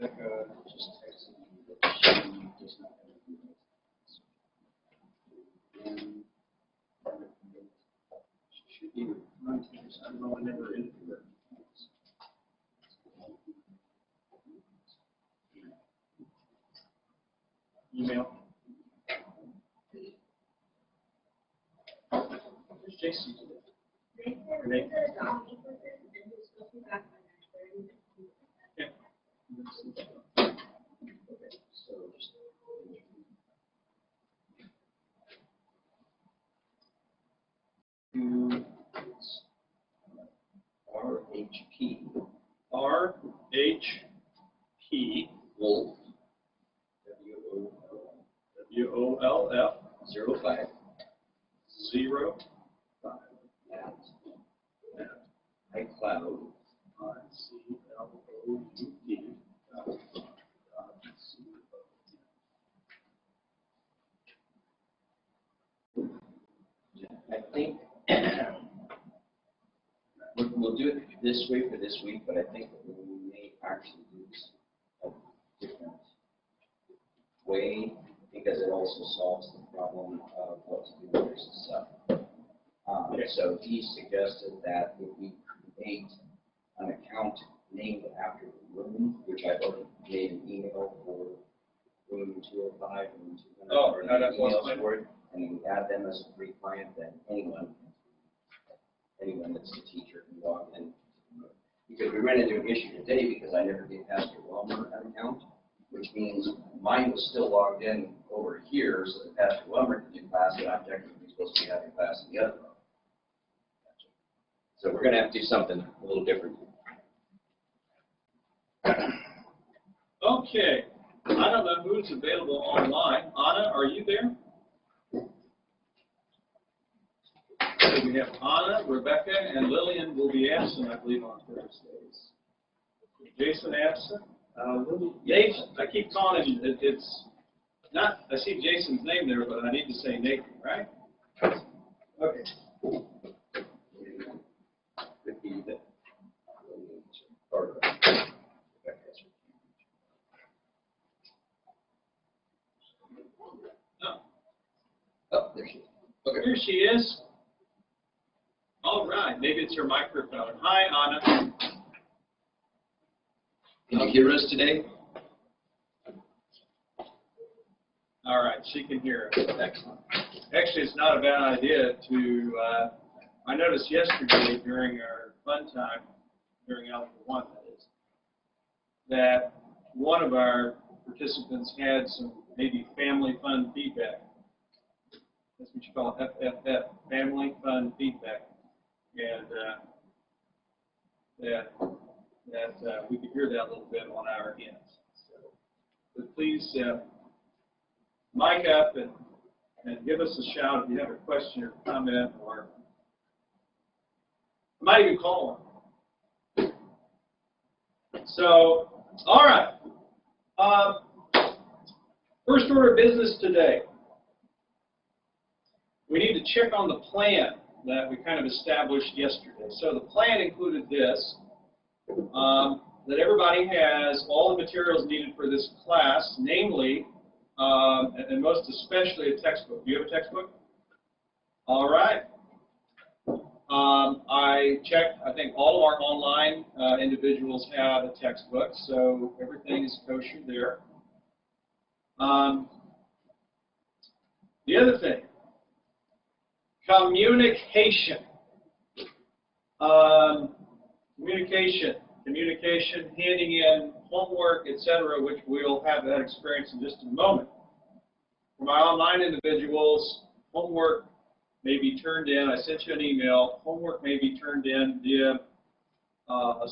Becca just texted me that she does not have a email. She should be on Teams. I don't know, I never interviewed her. Email. There's JC today. Renee. Okay. So just RHP. RHP. Wolf. WOLF 05 at iCloud I think we'll do it this way for this week, but I think we may actually use a different way because it also solves the problem of what to do with this stuff. So he suggested that if we create an account named after the room, which I've already made an email for room 205 and 200 emails for it, and we add them as a free client, then anyone that's a teacher can log in. Because we ran into an issue today because I never gave Pastor Wilmer an account, which means mine was still logged in over here so that Pastor Wilmer could do class, and I'm technically supposed to be having class in the other room. So we're going to have to do something a little different. Okay. I don't know who's available online. Anna, are you there? So we have Anna, Rebecca, and Lillian will be absent, I believe, on Thursdays. Jason absent? Nathan, I keep calling you. It's not, I see Jason's name there, but I need to say Nathan, right? Okay. Oh, there she is. Okay. Here she is. All right. Maybe it's her microphone. Hi, Anna. Can you hear us today? All right. She can hear us. Excellent. Actually, it's not a bad idea to, I noticed yesterday during our fun time, during Algebra 1, that is, that one of our participants had some maybe family fun feedback. That's what you call FFF, family fun feedback. And that we could hear that a little bit on our ends. So, but please mic up and give us a shout if you have a question or comment, or I might even call one. So, all right. First order of business today. We need to check on the plan that we kind of established yesterday. So the plan included this, that everybody has all the materials needed for this class, namely, and most especially a textbook. Do you have a textbook? All right. I checked, I think all of our online individuals have a textbook, so everything is kosher there. The other thing, communication. Communication, handing in homework, etc., which we'll have that experience in just a moment. For my online individuals, homework may be turned in. I sent you an email. Homework may be turned in via a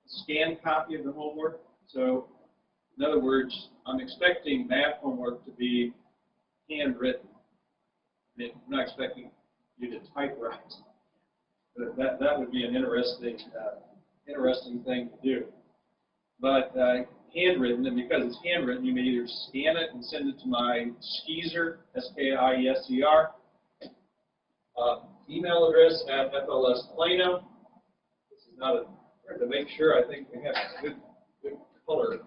scanned copy of the homework. So, in other words, I'm expecting math homework to be handwritten. I mean, I'm not expecting you to typewrite. But that would be an interesting thing to do. But handwritten, and because it's handwritten, you may either scan it and send it to my Skieser, S-K-I-E-S-E-R, email address at FLS Plano. This is not a, to make sure I think we have good color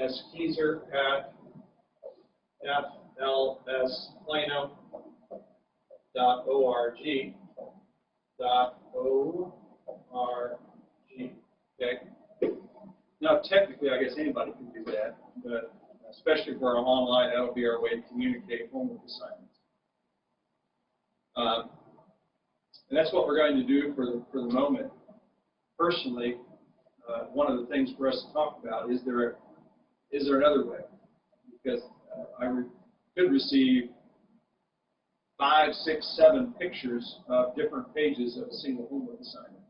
FLSplano.org. Okay. Now, technically, I guess anybody can do that, but especially for our online, that would be our way to communicate homework assignments. And that's what we're going to do for the moment. Personally, one of the things for us to talk about is there another way? Because I could receive 5, 6, 7 pictures of different pages of a single homework assignment,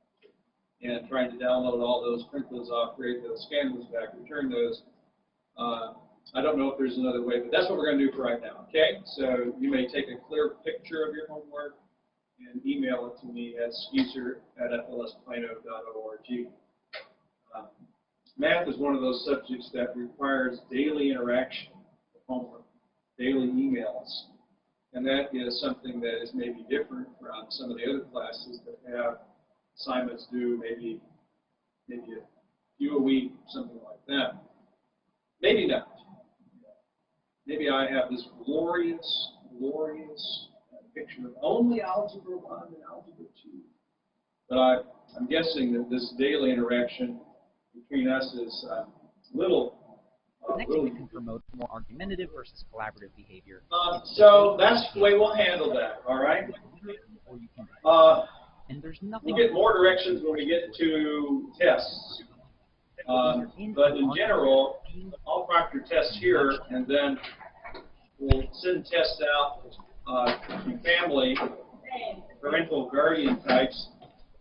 and trying to download all those, print those off, create those, scan those back, return those. I don't know if there's another way, but that's what we're going to do for right now. Okay? So you may take a clear picture of your homework and email it to me at skeezer@flsplano.org. Math is one of those subjects that requires daily interaction with homework, daily emails. And that is something that is maybe different from some of the other classes that have assignments due maybe a few a week, something like that. Maybe not. Maybe I have this glorious picture of only Algebra 1 and Algebra 2. But I'm guessing that this daily interaction between us is little. Next, we can promote more argumentative versus collaborative behavior. So that's the way we'll handle that, all right? And there's nothing. We'll get more directions when we get to tests. But in general, I'll proctor tests here, and then we'll send tests out to family, parental guardian types,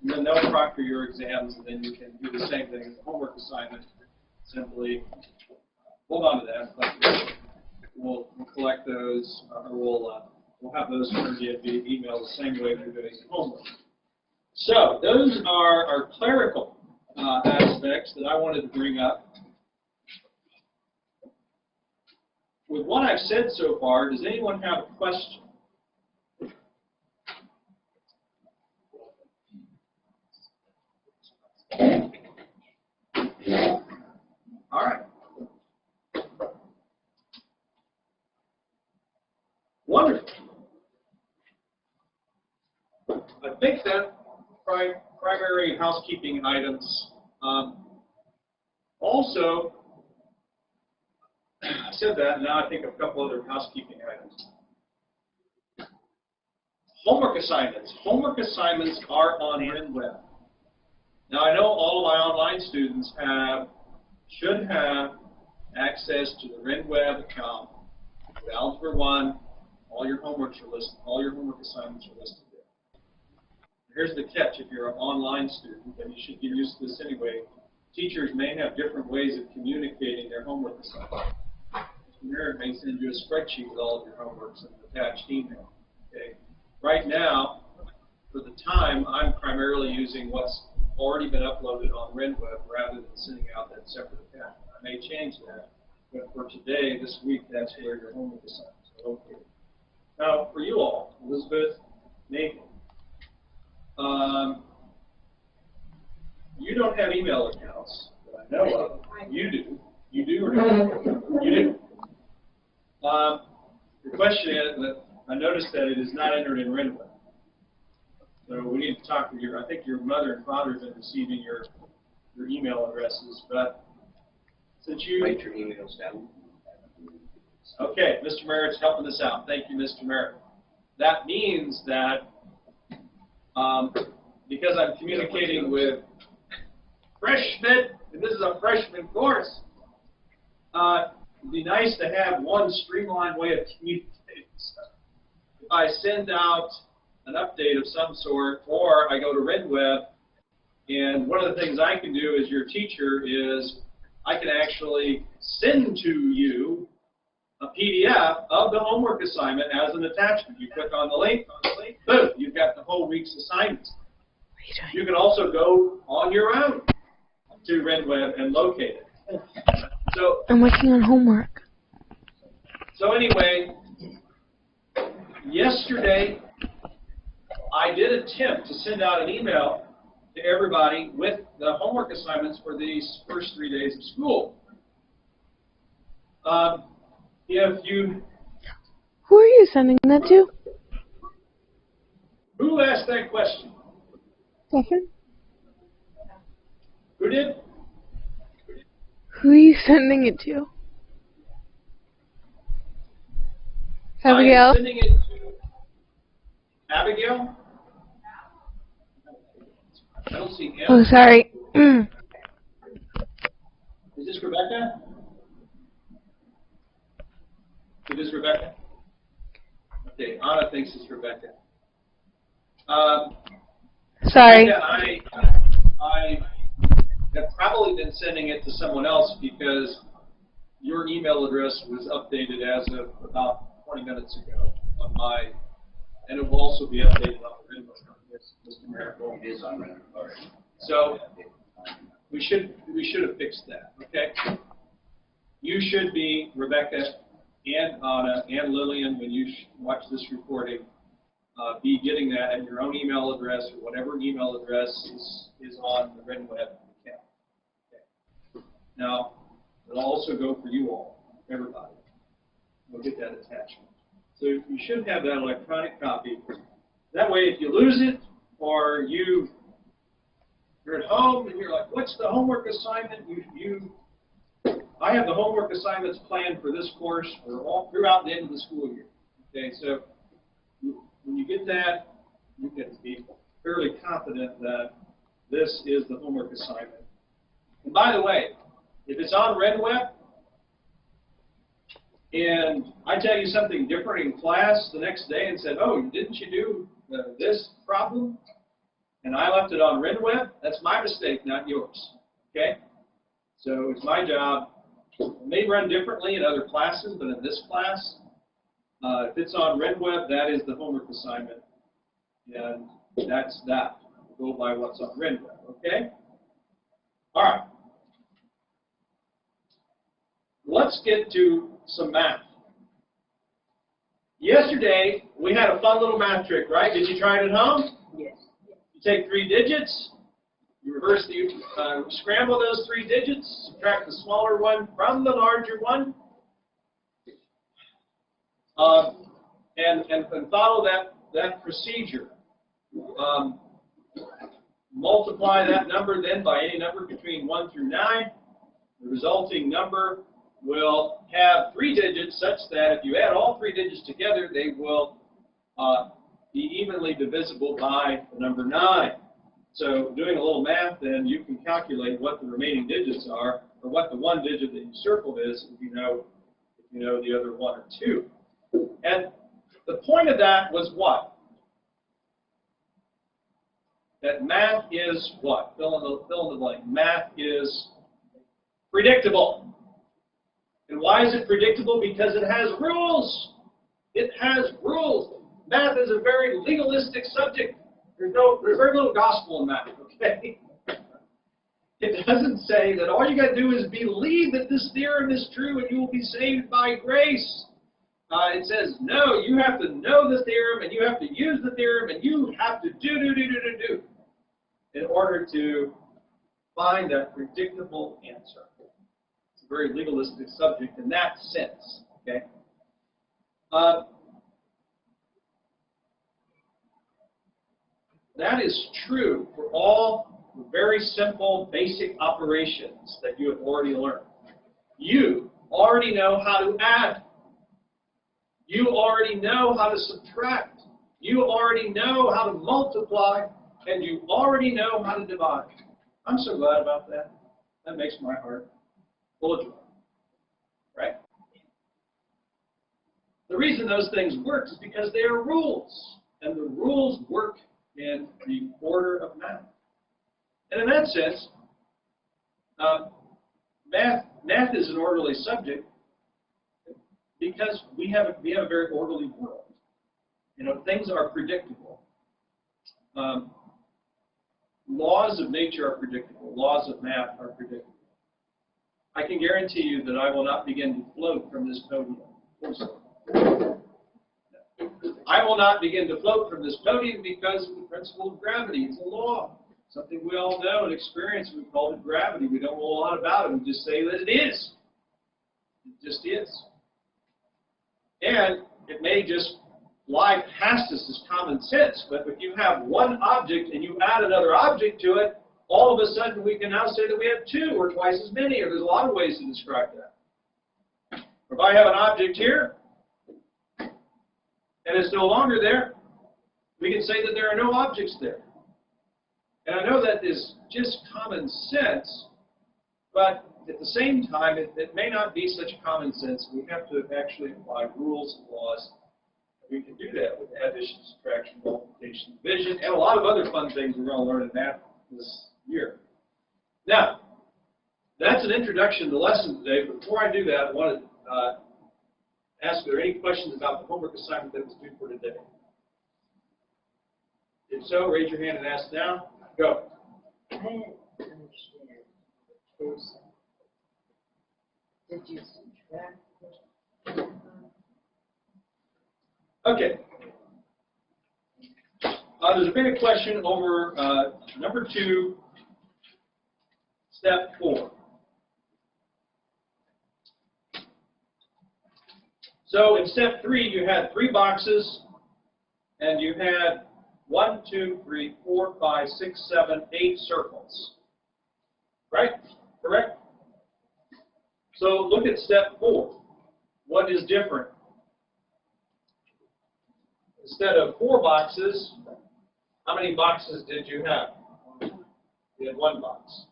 and then they'll proctor your exams, and then you can do the same thing, homework assignment, simply. Hold on to that. We'll collect those, or we'll have those turned in via email the same way we're doing homework. So those are our clerical aspects that I wanted to bring up. With what I've said so far, does anyone have a question? All right. Wonderful. I think that primary housekeeping items. Also, I said that, now I think of a couple other housekeeping items. Homework assignments. Homework assignments are on RenWeb. Now, I know all of my online students should have access to the RenWeb account with Algebra 1. All your homeworks are listed. All your homework assignments are listed there. Here's the catch: if you're an online student, then you should get used to this anyway. Teachers may have different ways of communicating their homework assignments. Mr. Merritt may send you a spreadsheet with all of your homeworks in an attached email. Okay. Right now, for the time, I'm primarily using what's already been uploaded on RenWeb rather than sending out that separate attachment. I may change that, but for today, this week, that's where your homework assignments are located. Now, for you all, Elizabeth, Nathan, you don't have email accounts that I know of. You do. You do or don't? You do. The question is that I noticed that it is not entered in RenWeb. So we need to talk to I think your mother and father have been receiving your email addresses, but since you... Write your emails down. Okay, Mr. Merritt's helping us out. Thank you, Mr. Merritt. That means that because I'm communicating with freshmen, and this is a freshman course, it'd be nice to have one streamlined way of communicating stuff. If I send out an update of some sort, or I go to RenWeb, and one of the things I can do as your teacher is I can actually send to you a PDF of the homework assignment as an attachment. You click on the link, boom, you've got the whole week's assignments. You can also go on your own to RenWeb and locate it. So I'm working on homework. So anyway, yesterday I did attempt to send out an email to everybody with the homework assignments for these first 3 days of school. If you, Who are you sending that to? who asked that question? Stefan? Who did? Who are you sending it to? Abigail? I'm sending it to Abigail. I don't see Oh, M. sorry. Is this Rebecca? Is this Rebecca? Okay, Anna thinks it's Rebecca. Sorry. Rebecca, I have probably been sending it to someone else because your email address was updated as of about 20 minutes ago on my, and it will also be updated on the Ringo, Mr. Miracle. It is on record already. So we should have fixed that, okay? You should be, Rebecca and Anna and Lillian, when you watch this recording, be getting that at your own email address or whatever email address is on the RenWeb account. Okay. Now, it'll also go for you all, everybody. We'll get that attachment. So you should have that electronic copy. That way, if you lose it or you're at home and you're like, what's the homework assignment? I have the homework assignments planned for this course for all throughout the end of the school year. Okay, so when you get that, you can be fairly confident that this is the homework assignment. And by the way, if it's on RenWeb, and I tell you something different in class the next day and said, oh, didn't you do this problem? And I left it on RenWeb, that's my mistake, not yours. Okay? So it's my job. It may run differently in other classes, but in this class, if it's on RenWeb, that is the homework assignment. And that's that. We'll go by what's on RenWeb, okay? All right. Let's get to some math. Yesterday, we had a fun little math trick, right? Did you try it at home? Yes. You take 3 digits, you reverse scramble those 3 digits, subtract the smaller one from the larger one, and follow that procedure. Multiply that number then by any number between 1 through 9. The resulting number will have 3 digits such that if you add all 3 digits together, they will be evenly divisible by the number 9. So doing a little math, then you can calculate what the remaining digits are, or what the one digit that you circled is, if you know the other 1 or 2. And the point of that was what? That math is what? Fill in the blank. Math is predictable. And why is it predictable? Because it has rules. It has rules. Math is a very legalistic subject. There's very little gospel in math, okay? It doesn't say that all you got to do is believe that this theorem is true and you will be saved by grace. It says, no, you have to know the theorem and you have to use the theorem and you have to do in order to find that predictable answer. It's a very legalistic subject in that sense, okay? That is true for all the very simple, basic operations that you have already learned. You already know how to add. You already know how to subtract. You already know how to multiply. And you already know how to divide. I'm so glad about that. That makes my heart full of joy. Right? The reason those things work is because they are rules. And the rules work in the order of math. And in that sense, math is an orderly subject because we have a very orderly world. You know, things are predictable. Laws of nature are predictable. Laws of math are predictable. I can guarantee you that I will not begin to float from this podium. I will not begin to float from this podium because of the principle of gravity. It's a law. Something we all know and experience. We call it gravity. We don't know a lot about it. We just say that it is. It just is. And it may just fly past us as common sense, but if you have one object and you add another object to it, all of a sudden we can now say that we have two or twice as many, or there's a lot of ways to describe that. If I have an object here, and it's no longer there, we can say that there are no objects there. And I know that is just common sense, but at the same time, it may not be such common sense. We have to actually apply rules and laws. We can do that with addition, subtraction, multiplication, division, and a lot of other fun things we're going to learn in math this year. Now, that's an introduction to the lesson today. But before I do that, I want to ask if there are any questions about the homework assignment that was due for today. If so, raise your hand and ask now. Go. I didn't understand the case. Did you subtract? Okay. There's a bigger question over number 2, step 4. So in step 3, you had 3 boxes, and you had 1, 2, 3, 4, 5, 6, 7, 8 circles. Right? Correct? So look at step 4. What is different? Instead of 4 boxes, how many boxes did you have? You had 1 box.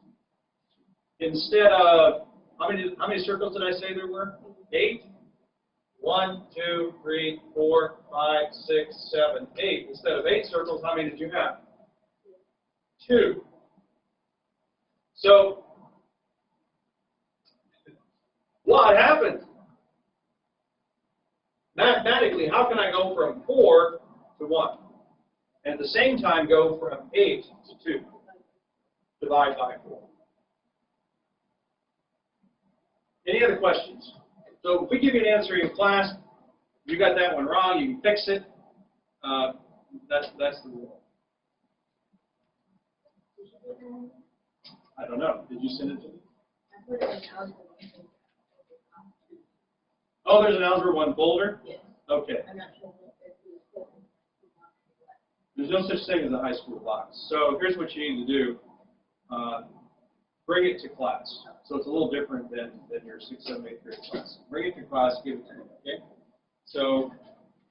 Instead of, how many circles did I say there were? 8? 1, 2, 3, 4, 5, 6, 7, 8. Instead of 8 circles, how many did you have? 2. So, what happened? Mathematically, how can I go from 4 to 1? And at the same time go from 8 to 2? Divide by 4. Any other questions? So if we give you an answer in class, you got that one wrong, you can fix it. That's the rule. I don't know. Did you send it to me? Oh, there's an Algebra 1 folder? Yes. Okay. I'm not sure what it is. There's no such thing as a high school box. So here's what you need to do. Bring it to class. So it's a little different than your 6th, 7th, 8th grade class. Bring it to class, give it to me, okay? So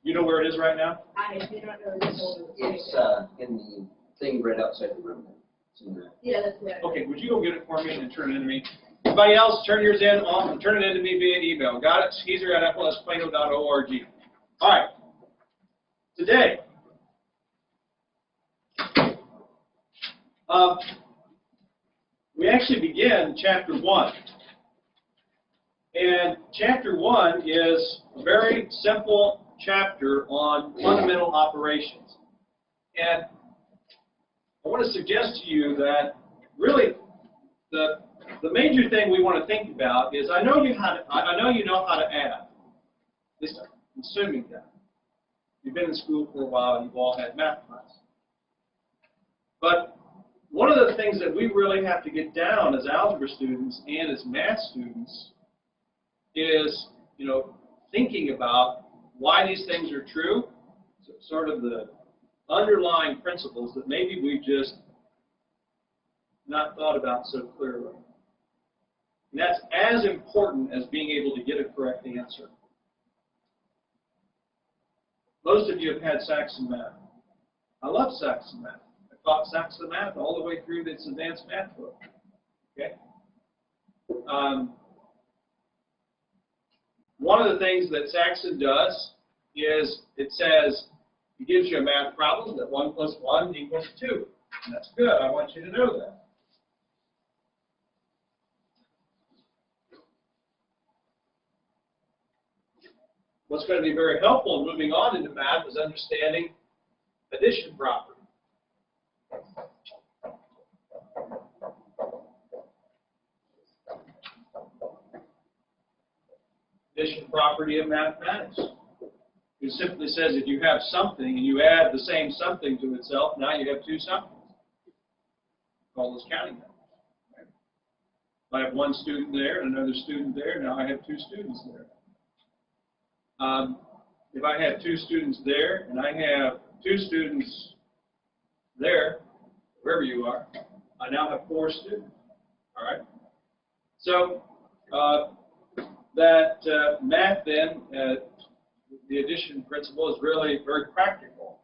you know where it is right now? I do not know the folder. It's in the thing right outside the room. It's in the, Yeah, that's it. Okay, would you go get it for me and turn it in to me? Everybody else, turn yours in off and turn it in to me via email. Got it? Skeezer at flsplano.org. All right. Today, we actually begin chapter 1. And chapter 1 is a very simple chapter on fundamental operations. And I want to suggest to you that really the major thing we want to think about is I know you know how to add. At least I'm assuming that. You've been in school for a while and you've all had math class. But one of the things that we really have to get down as algebra students and as math students is, thinking about why these things are true, sort of the underlying principles that maybe we've just not thought about so clearly. And that's as important as being able to get a correct answer. Most of you have had Saxon Math. I love Saxon Math. I taught Saxon Math all the way through this advanced math book. Okay? One of the things that Saxon does is it says, it gives you a math problem that 1 plus 1 equals 2. And that's good. I want you to know that. What's going to be very helpful in moving on into math is understanding addition property. Addition property of mathematics. It simply says if you have something and you add the same something to itself, now you have 2 somethings. Call those counting numbers. Right? If I have one student there and another student there, now I have two students there. If I have two students there and I have two students there, wherever you are, I now have four students. All right? So that math then, the addition principle is really very practical.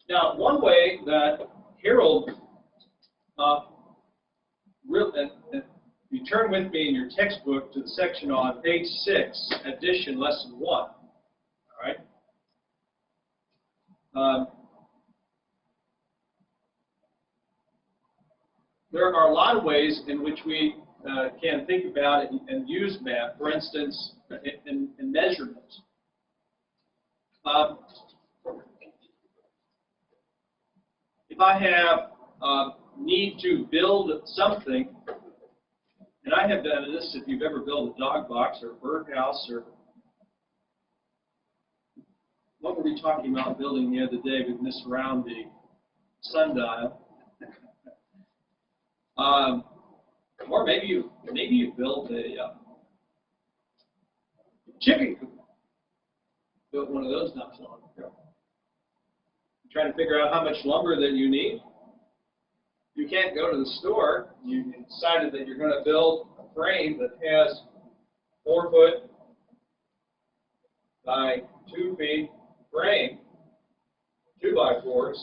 Now, one way that Harold, if you turn with me in your textbook to the section on page 6, addition, lesson 1. All right? There are a lot of ways in which we can think about it and use math. For instance, in measurement. If I have need to build something, and I have done this if you've ever built a dog box or a birdhouse, or what were we talking about building the other day with Miss Roundy? Sundial. Or maybe you built a chicken coop. Built one of those not so long ago. Trying to figure out how much lumber that you need. You can't go to the store. You decided that you're going to build a frame that has 4 foot by 2 feet frame, 2x4s.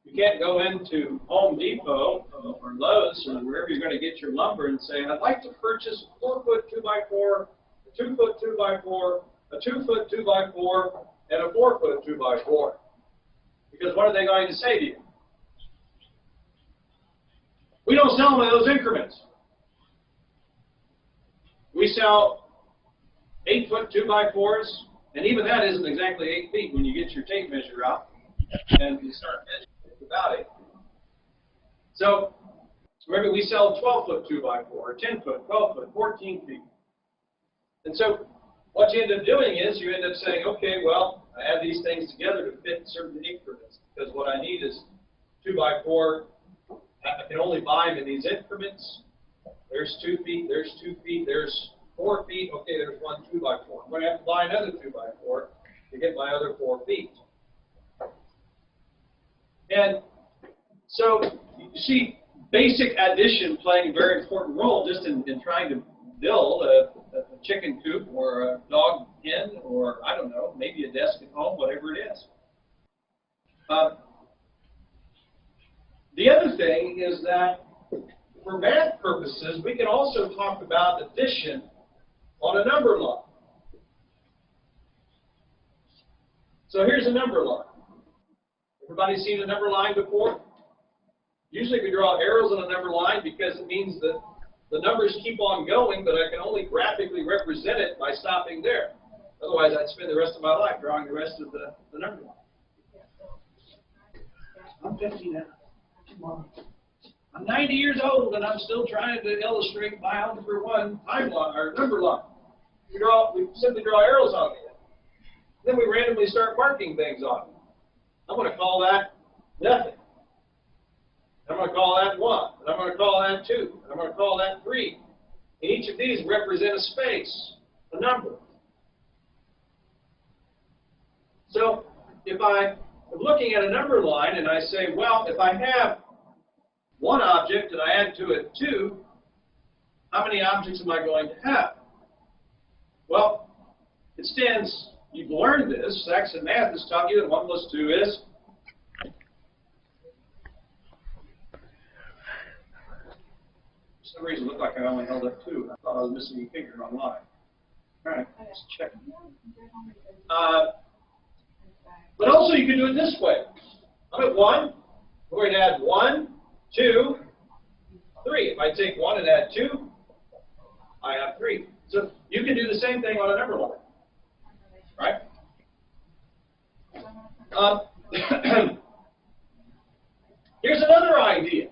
You can't go into Home Depot or Lowe's or wherever you're going to get your lumber and say, I'd like to purchase a 4 foot 2x4, a 2 foot 2x4, a 2 foot 2x4, and a 4 foot 2x4. Because what are they going to say to you? We don't sell them in those increments. We sell 8 foot 2x4s, and even that isn't exactly 8 feet when you get your tape measure out and you start measuring about it. So maybe we sell 12 foot 2x4, or 10 foot, 12 foot, 14 feet. And so what you end up doing is you end up saying, okay, well, I add these things together to fit certain increments, because what I need is 2x4. I can only buy them in these increments. There's 2 feet, there's 2 feet, there's 4 feet. Okay, there's one 2x4. I'm going to have to buy another 2x4 to get my other 4 feet. And so you see basic addition playing a very important role just in trying to build a chicken coop or a dog pen, or I don't know, maybe a desk at home, whatever it is. The other thing is that for math purposes, we can also talk about addition on a number line. So here's a number line. Everybody seen a number line before? Usually we draw arrows on a number line because it means that the numbers keep on going, but I can only graphically represent it by stopping there. Otherwise, I'd spend the rest of my life drawing the rest of the number line. I'm 50 now. I'm 90 years old, and I'm still trying to illustrate my Algebra 1 timeline or number line. We simply draw arrows on it. Then we randomly start marking things on it. I'm going to call that nothing. I'm going to call that 1, and I'm going to call that 2, and I'm going to call that 3. And each of these represent a space, a number. So if I'm looking at a number line and I say, well, if I have one object and I add to it 2, how many objects am I going to have? Well, it stands, you've learned this, Saxon Math has taught you that 1 plus 2 is? For some reason it looked like I only held up 2. I thought I was missing a finger on line. All right, let's check. But also you can do it this way. I'm at 1. I'm going to add 1, 2, 3. If I take 1 and add 2, I have 3. So you can do the same thing on a number line. Right? Here's another idea.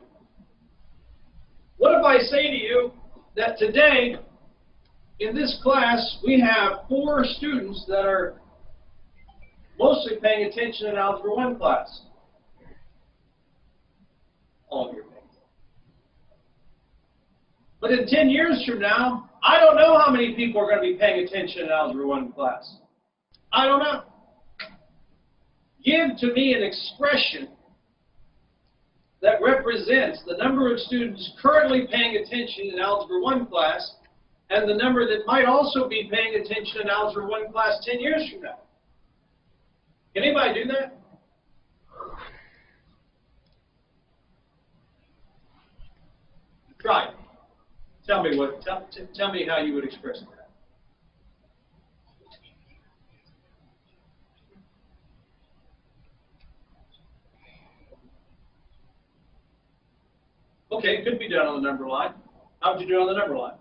What if I say to you that today, in this class, we have 4 students that are mostly paying attention in Algebra 1 class? All of you are paying attention. But in 10 years from now, I don't know how many people are going to be paying attention in Algebra 1 class. I don't know. Give to me an expression that represents the number of students currently paying attention in Algebra 1 class and the number that might also be paying attention in Algebra 1 class 10 years from now. Can anybody do that? Try it. Tell me how you would express that. Okay, it could be done on the number line. How would you do it on the number line?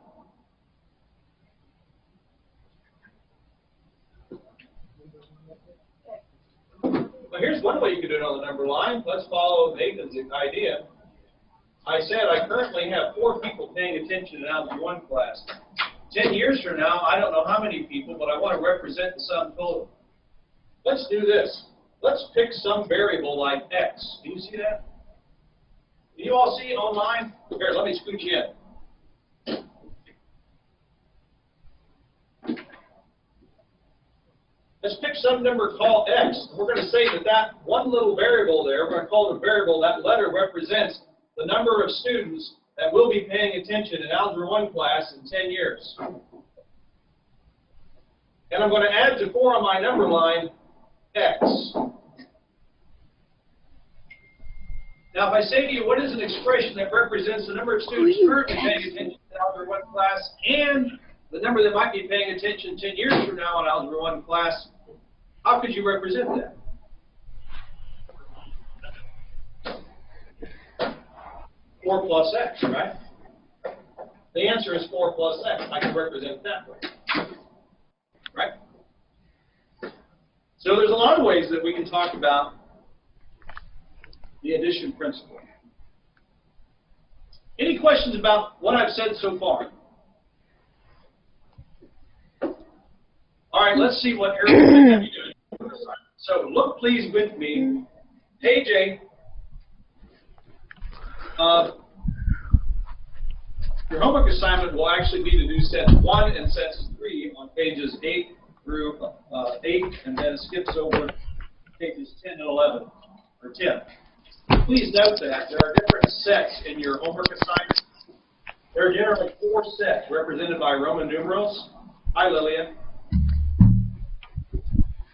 Well, here's one way you could do it on the number line. Let's follow Nathan's idea. I said I currently have 4 people paying attention in Algebra 1 class. 10 years from now, I don't know how many people, but I want to represent the sum total. Let's do this. Let's pick some variable like x. Do you see that? Can you all see it online? Here, let me scoot you in. Let's pick some number called x. We're going to say that one little variable there, we're going to call it a variable, that letter represents the number of students that will be paying attention in Algebra 1 class in 10 years. And I'm going to add to 4 on my number line, x. Now, if I say to you, what is an expression that represents the number of students currently paying attention in Algebra 1 class and the number that might be paying attention 10 years from now in Algebra 1 class, how could you represent that? Four plus x, right? The answer is 4 plus x. I can represent it that way. Right? So there's a lot of ways that we can talk about the addition principle. Any questions about what I've said so far? All right, let's see what Harold can have you doing. So look, please, with me, page 8. Your homework assignment will actually be to do sets 1 and sets 3 on pages 8 through 8, and then skips over pages 10 and 11, or 10. Please note that there are different sets in your homework assignment. There are generally 4 sets represented by Roman numerals. Hi, Lillian.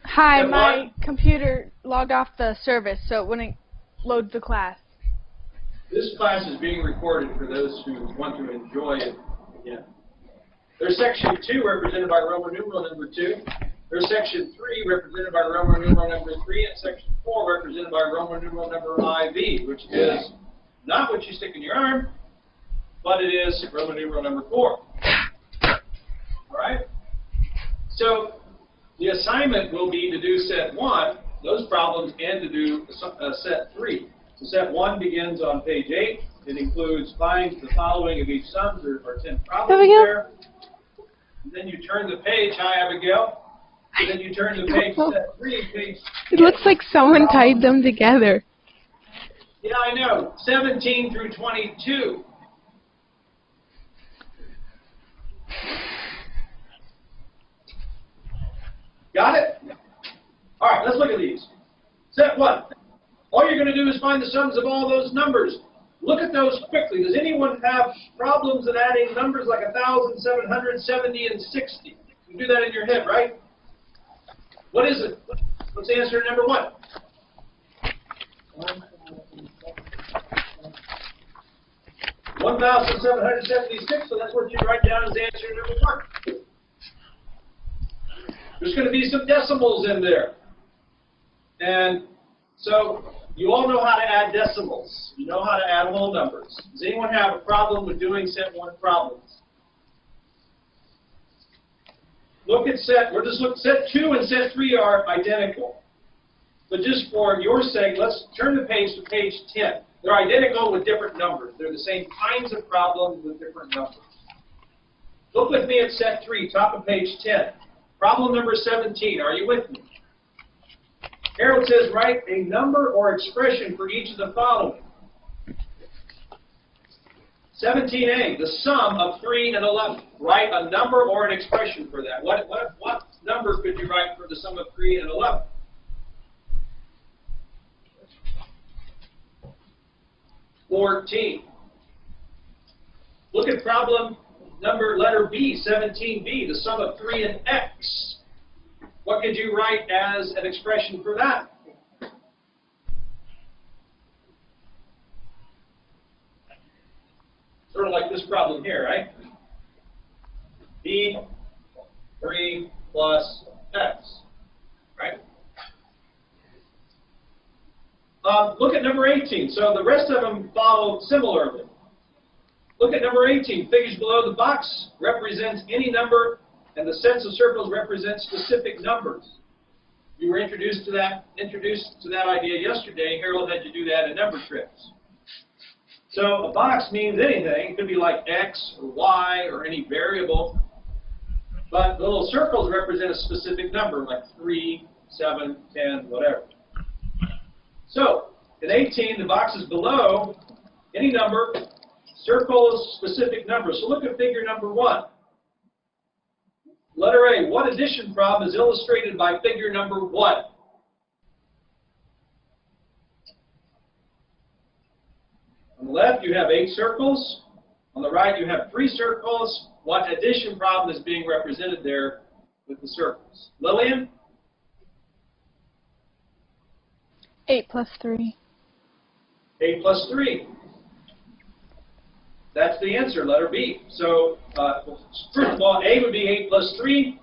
Hi, my computer logged off the service, so it wouldn't load the class. This class is being recorded for those who want to enjoy it again. There's section 2 represented by Roman numeral number 2. There's section 3 represented by Roman numeral number 3, and section 4 represented by Roman numeral number IV, which is not what you stick in your arm, but it is Roman numeral number 4. All right? So the assignment will be to do set 1, those problems, and to do set 3. So set 1 begins on page 8. It includes find the following of each sum. There are 10 problems there. And then you turn the page. Hi, Abigail. And then you turn the page, set 3, page 10. It looks like someone tied them together. Yeah, I know. 17 through 22. Got it? All right, let's look at these. Set 1. All you're going to do is find the sums of all those numbers. Look at those quickly. Does anyone have problems in adding numbers like 1,770 and 60? You do that in your head, right? What is it? What's the answer to number 1? 1,776, so that's what you write down as the answer to number 1. There's going to be some decimals in there. And so you all know how to add decimals. You know how to add whole numbers. Does anyone have a problem with doing set 1 problems? Look at set 2 and set 3 are identical. But just for your sake, let's turn the page to page 10. They're identical with different numbers. They're the same kinds of problems with different numbers. Look with me at set 3, top of page 10. Problem number 17. Are you with me? Harold says, write a number or expression for each of the following. 17a, the sum of 3 and 11. Write a number or an expression for that. What number could you write for the sum of 3 and 11? $14. Look at problem number letter B, 17b, the sum of 3 and x. What could you write as an expression for that? Sort of like this problem here, right? B, 3 plus x, right? Look at number 18. So the rest of them follow similarly. Look at number 18. Figures below the box represents any number, and the sets of circles represent specific numbers. You were introduced to that idea yesterday. Harold had you do that in number trips. So a box means anything. It could be like x or y or any variable. But the little circles represent a specific number, like 3, 7, 10, whatever. So in 18, the box is below any number, circles specific numbers. So look at figure number 1. Letter A, what addition problem is illustrated by figure number 1? On the left, you have 8 circles. On the right, you have 3 circles. What addition problem is being represented there with the circles? Lillian? 8 plus 3. 8 plus 3. That's the answer, letter B. So, first of all, A would be 8 plus 3.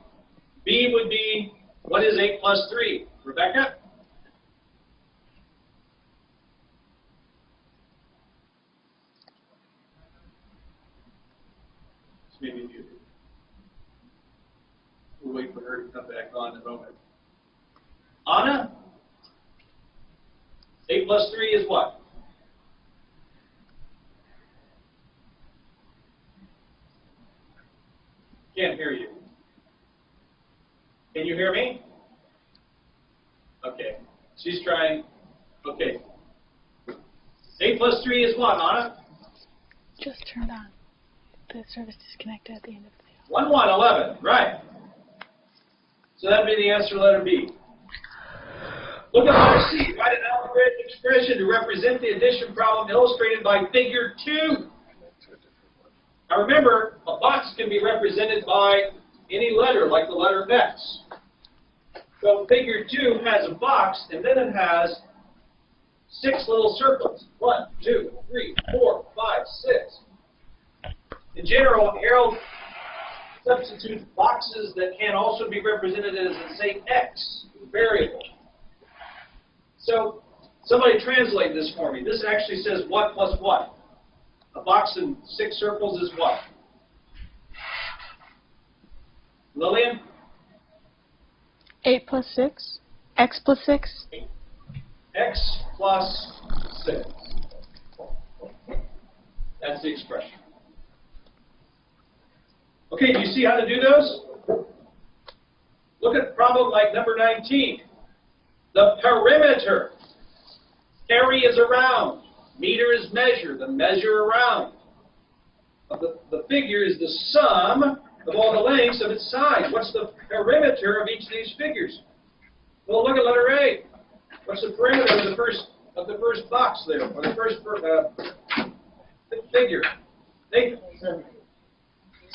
B would be, what is 8 plus 3? Rebecca? Maybe you. We'll wait for her to come back on in a moment. Anna? 8 plus 3 is what? Can't hear you. Can you hear me? Okay. She's trying. Okay. 8 plus 3 is what, Anna? Just turned on. The service disconnected at the end of the day. 1, 1, 11. Right. So that would be the answer, letter B. Look at letter C. Write an algebraic expression to represent the addition problem illustrated by figure 2. Now remember, a box can be represented by any letter, like the letter X. So figure 2 has a box, and then it has 6 little circles. 1, 2, 3, 4, 5, 6. In general, Harold substitutes boxes that can also be represented as, say, X, variable. So somebody translate this for me. This actually says what plus what? A box in 6 circles is what? Lillian? 8 plus 6. X plus 6. X plus 6. That's the expression. Okay, do you see how to do those? Look at a problem like number 19. The perimeter. Carry is around. Meter is measure. The measure around. The figure is the sum of all the lengths of its sides. What's the perimeter of each of these figures? Well, look at letter A. What's the perimeter of the first box there, or the first figure? Nathan?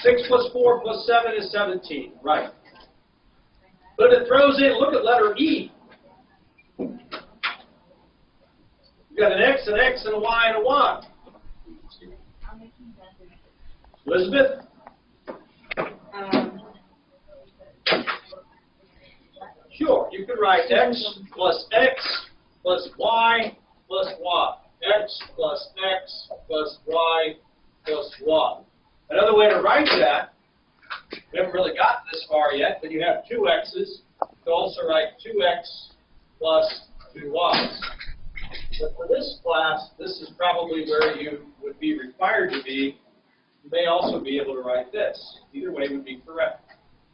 6 plus 4 plus 7 is 17. Right. But it throws in, look at letter E. You've got an X, and a Y, and a Y. Elizabeth? Sure, you could write X plus X plus Y plus Y. X plus X plus Y plus Y. Another way to write that, we haven't really gotten this far yet, but you have 2 X's. You can also write 2X plus 2Y's. But for this class, this is probably where you would be required to be. You may also be able to write this. Either way would be correct.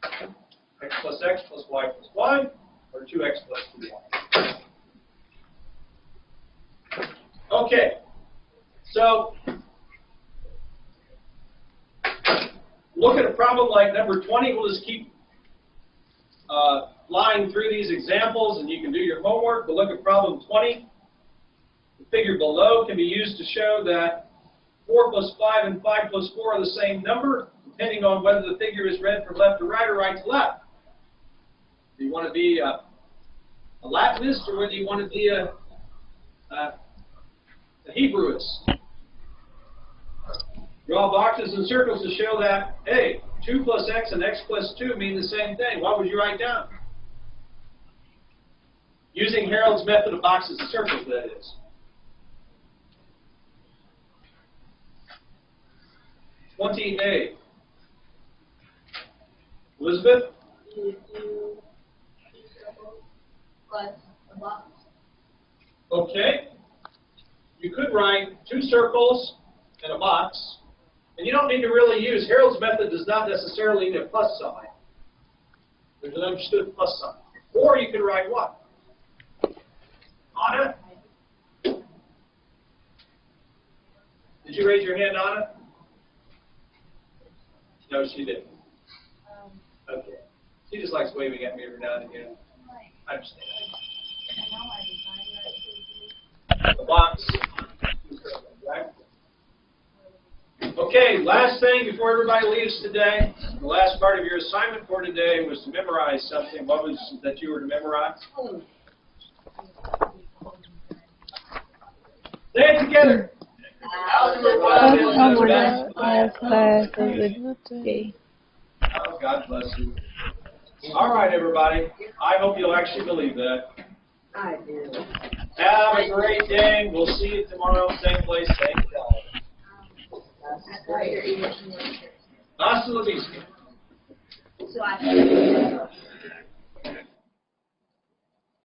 X plus X plus Y plus Y, or 2X plus 2Y. Okay, so look at a problem like number 20. We'll just keep flying through these examples, and you can do your homework. But look at problem 20. The figure below can be used to show that 4 plus 5 and 5 plus 4 are the same number, depending on whether the figure is read from left to right or right to left. Do you want to be a Latinist, or whether you want to be a Hebrewist? Draw boxes and circles to show that, hey, 2 plus x and x plus 2 mean the same thing. What would you write down? Using Harold's method of boxes and circles, that is. 20A. Elizabeth? You do 2 circles plus a box. Okay. You could write 2 circles and a box. And you don't need to really use, Harold's method does not necessarily need a plus sign. There's an understood plus sign. Or you could write what? Anna? Did you raise your hand, Anna? No, she didn't. Okay. She just likes waving at me every now and again. I understand. The box. Right? Okay, last thing before everybody leaves today. The last part of your assignment for today was to memorize something. What was that you were to memorize? Say it together. Algebra 1 is the best class of the day. Oh, God bless you. All right, everybody. I hope you'll actually believe that. I do. Have a great day. We'll see you tomorrow, same place, same time. That's why you're eating. Hasta la vista. So I